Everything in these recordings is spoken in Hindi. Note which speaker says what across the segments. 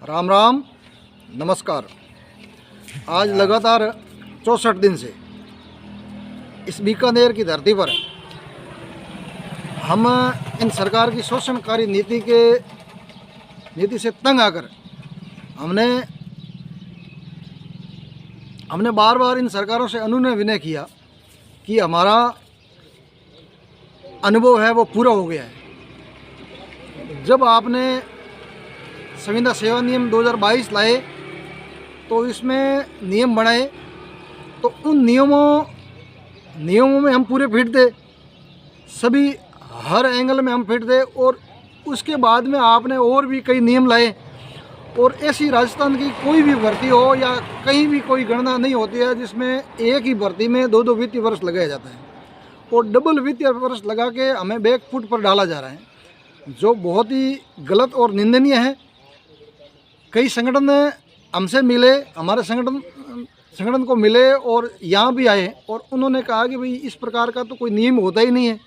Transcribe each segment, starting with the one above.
Speaker 1: राम राम, नमस्कार। आज लगातार 64 दिन से इस बीकानेर की धरती पर हम इन सरकार की शोषणकारी नीति से तंग आकर हमने बार बार इन सरकारों से अनुनय विनय किया कि हमारा अनुभव है वो पूरा हो गया है। जब आपने संविदा सेवा नियम 2022 लाए तो इसमें नियम बनाए, तो उन नियमों में हम पूरे फिट थे, सभी हर एंगल में हम फिट थे। और उसके बाद में आपने और भी कई नियम लाए, और ऐसी राजस्थान की कोई भी भर्ती हो या कहीं भी कोई गणना नहीं होती है जिसमें एक ही भर्ती में दो वित्तीय वर्ष लगाया जाता है, और डबल वित्तीय वर्ष लगा के हमें बैक फुट पर डाला जा रहा है, जो बहुत ही गलत और निंदनीय है। कई संगठन हमसे मिले, हमारे संगठन को मिले और यहाँ भी आए, और उन्होंने कहा कि भाई इस प्रकार का तो कोई नियम होता ही नहीं है,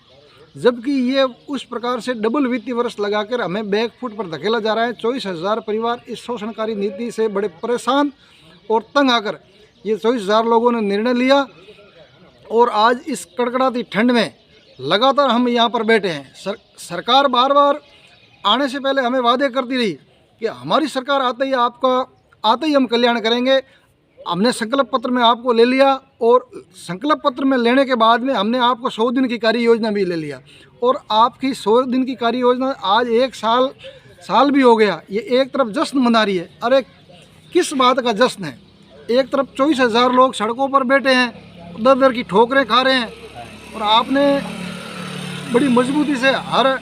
Speaker 1: जबकि ये उस प्रकार से डबल वित्तीय वर्ष लगाकर हमें बैक फुट पर धकेला जा रहा है। 24,000 परिवार इस शोषणकारी नीति से बड़े परेशान और तंग आकर ये 24,000 लोगों ने निर्णय लिया, और आज इस कड़कड़ाती ठंड में लगातार हम यहाँ पर बैठे हैं। सरकार बार बार आने से पहले हमें वादे करती रही कि हमारी सरकार आते ही हम कल्याण करेंगे। हमने संकल्प पत्र में आपको ले लिया, और संकल्प पत्र में लेने के बाद में हमने आपको 100 दिन की कार्य योजना भी ले लिया, और आपकी 100 दिन की कार्य योजना आज एक साल भी हो गया। ये एक तरफ जश्न मना रही है, अरे किस बात का जश्न है? एक तरफ 24,000 लोग सड़कों पर बैठे हैं, दर दर की ठोकरें खा रहे हैं, और आपने बड़ी मजबूती से हर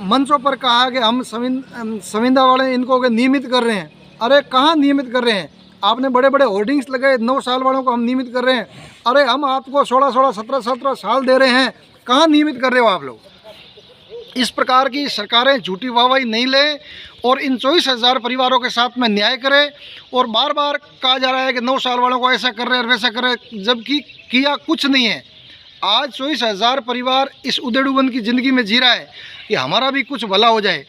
Speaker 1: मंचों पर कहा कि हम संविदा वाले इनको नियमित कर रहे हैं। अरे कहाँ नियमित कर रहे हैं? आपने बड़े बड़े होर्डिंग्स लगाए, 9 साल वालों को हम नियमित कर रहे हैं। अरे हम आपको 16, 17 साल दे रहे हैं, कहाँ नियमित कर रहे हो आप लोग? इस प्रकार की सरकारें झूठी वाहवाही नहीं ले और इन 24,000 परिवारों के साथ में न्याय करे। और बार बार कहा जा रहा है कि 9 साल वालों को ऐसा कर रहे हैं वैसा कर रहे हैं, जबकि किया कुछ नहीं है। आज 24,000 परिवार इस उधेड़ुबन की ज़िंदगी में जी रहा है कि हमारा भी कुछ भला हो जाए।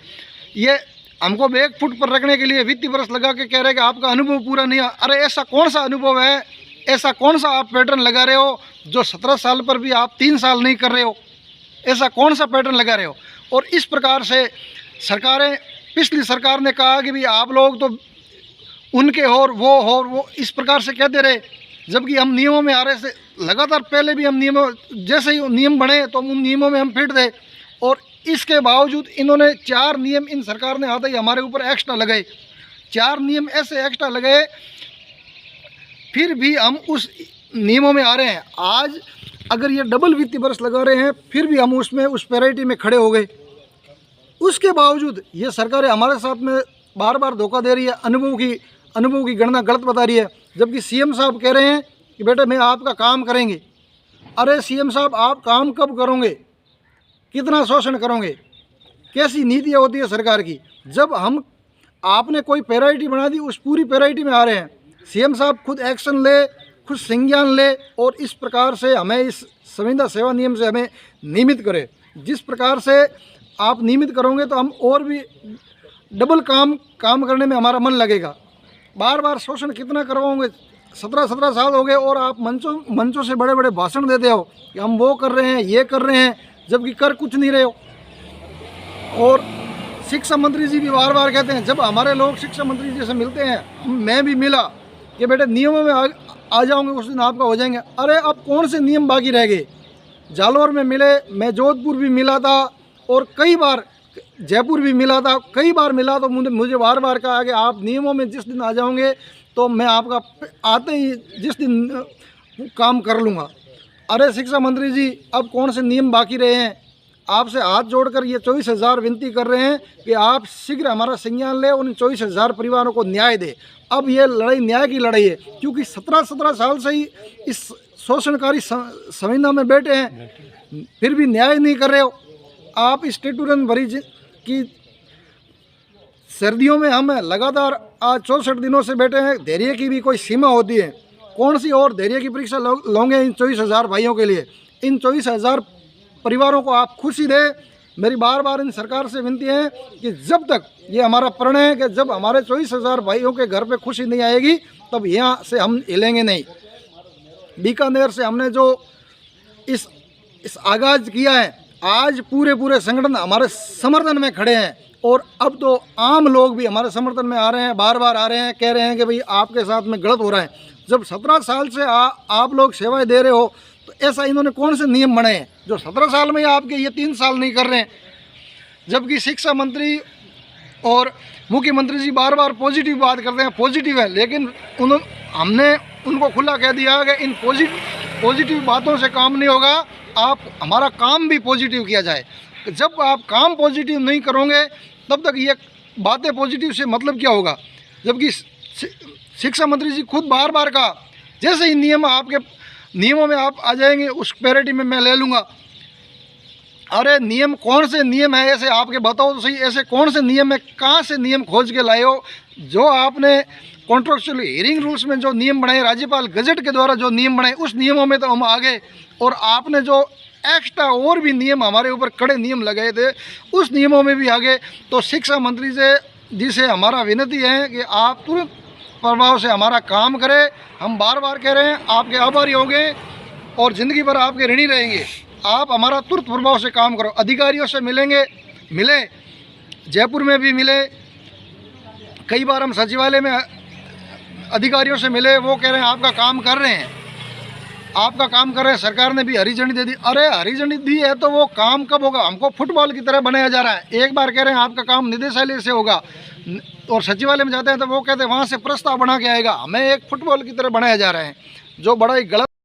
Speaker 1: ये हमको बैक फुट पर रखने के लिए वित्तीय वर्ष लगा के कह रहे हैं कि आपका अनुभव पूरा नहीं है। अरे ऐसा कौन सा अनुभव है, ऐसा कौन सा आप पैटर्न लगा रहे हो जो 17 साल पर भी आप 3 साल नहीं कर रहे हो? ऐसा कौन सा पैटर्न लगा रहे हो? और इस प्रकार से पिछली सरकार ने कहा कि भाई आप लोग तो उनके हो और वो इस प्रकार से कहते रहे, जबकि हम नियमों में आ रहे थे लगातार। पहले भी हम जैसे ही नियम बने तो उन नियमों में हम फिट थे, और इसके बावजूद इन्होंने 4 नियम इन सरकार ने आते ही हमारे ऊपर एक्स्ट्रा लगाए। 4 नियम ऐसे एक्स्ट्रा लगाए, फिर भी हम उस नियमों में आ रहे हैं। आज अगर ये डबल वित्तीय वर्ष लगा रहे हैं, फिर भी हम उसमें उस पैरिटी में खड़े हो गए। उसके बावजूद ये सरकारें हमारे साथ में बार बार धोखा दे रही है, अनुभव की गणना गलत बता रही है। जबकि सीएम साहब कह रहे हैं कि बेटा मैं आपका काम करेंगे। अरे सीएम साहब, आप काम कब करोगे? कितना शोषण करोगे? कैसी नीतियाँ होती है सरकार की? जब आपने कोई पैराइटी बना दी, उस पूरी पैराइटी में आ रहे हैं। सीएम साहब खुद एक्शन ले, खुद संज्ञान ले, और इस प्रकार से हमें इस संविदा सेवा नियम से हमें नियमित करें। जिस प्रकार से आप नियमित करोगे तो हम और भी डबल काम करने में हमारा मन लगेगा। बार बार शोषण कितना करवाओगे? 17 साल हो गए, और आप मंचों से बड़े बड़े भाषण देते हो कि हम वो कर रहे हैं, ये कर रहे हैं, जबकि कर कुछ नहीं रहे हो। और शिक्षा मंत्री जी भी बार बार कहते हैं, जब हमारे लोग शिक्षा मंत्री जी से मिलते हैं, मैं भी मिला कि बेटे नियमों में आ जाओगे उस दिन आपका हो जाएंगे। अरे अब कौन से नियम बाकी रह गए? जालौर में मिले, मैं जोधपुर भी मिला था, और कई बार जयपुर भी मिला था, कई बार मिला, तो मुझे बार बार कहा कि आप नियमों में जिस दिन आ जाओगे तो मैं आपका आते ही जिस दिन काम कर लूँगा। अरे शिक्षा मंत्री जी, अब कौन से नियम बाकी रहे हैं? आपसे हाथ जोड़कर ये 24,000 विनती कर रहे हैं कि आप शीघ्र हमारा संज्ञान लें, उन 24,000 परिवारों को न्याय दें। अब ये लड़ाई न्याय की लड़ाई है, क्योंकि 17 साल से ही इस शोषणकारी संविदा में बैठे हैं, फिर भी न्याय नहीं कर रहे हो। आप इस टेटूरन भरी की सर्दियों में हम लगातार आज 64 दिनों से बैठे हैं। धैर्य की भी कोई सीमा होती है। कौन सी और धैर्य की परीक्षा लोगे इन 24,000 भाइयों के लिए? इन 24,000 परिवारों को आप खुशी दें मेरी बार बार इन सरकार से विनती है कि जब तक ये हमारा प्रण है कि जब हमारे 24,000 भाइयों के घर पे खुशी नहीं आएगी तब यहाँ से हम हिलेंगे नहीं। बीकानेर से हमने जो इस आगाज किया है, आज पूरे संगठन हमारे समर्थन में खड़े हैं और अब तो आम लोग भी हमारे समर्थन में आ रहे हैं, बार बार आ रहे हैं, कह रहे हैं कि भाई आपके साथ में गलत हो रहा है। जब 17 साल से आप लोग सेवाएं दे रहे हो तो ऐसा इन्होंने कौन से नियम बनाए हैं जो 17 साल में आपके ये 3 साल नहीं कर रहे हैं। जबकि शिक्षा मंत्री और मुख्यमंत्री जी बार बार पॉजिटिव बात करते हैं, पॉजिटिव है, लेकिन हमने उनको खुला कह दिया कि इन पॉजिटिव बातों से काम नहीं होगा, आप हमारा काम भी पॉजिटिव किया जाए। जब आप काम पॉजिटिव नहीं करोगे तब तक ये बातें पॉजिटिव से मतलब क्या होगा। जबकि शिक्षा मंत्री जी खुद बार बार कहा जैसे ही नियमों में आप आ जाएंगे उस पैरिटी में मैं ले लूँगा। अरे नियम कौन से नियम है ऐसे आपके बताओ तो सही, ऐसे कौन से नियम है, कहाँ से नियम खोज के लाए हो। जो आपने कॉन्ट्रेक्चुअल हियरिंग रूल्स में जो नियम बनाए, राज्यपाल गजट के द्वारा जो नियम बनाए, उस नियमों में तो हम आ गए, और आपने जो एक्स्ट्रा और भी नियम हमारे ऊपर कड़े नियम लगाए थे उस नियमों में भी आ गए। तो शिक्षा मंत्री जी से हमारा विनती है कि आप तुरंत प्रभाव से हमारा काम करें। हम बार बार कह रहे हैं आपके आभारी होंगे और ज़िंदगी भर आपके ऋणी रहेंगे। आप हमारा तुरंत प्रभाव से काम करो। अधिकारियों से मिले, जयपुर में भी मिले, कई बार हम सचिवालय में अधिकारियों से मिले, वो कह रहे हैं आपका काम कर रहे हैं, आपका काम कर रहे हैं। सरकार ने भी हरी झंडी दे दी। अरे हरी झंडी दी है तो वो काम कब होगा। हमको फुटबॉल की तरह बनाया जा रहा है। एक बार कह रहे हैं आपका काम निदेशालय से होगा और सचिवालय में जाते हैं तो वो कहते हैं वहाँ से प्रस्ताव बना के आएगा। हमें एक फुटबॉल की तरह बनाया जा रहा है, जो बड़ा ही गलत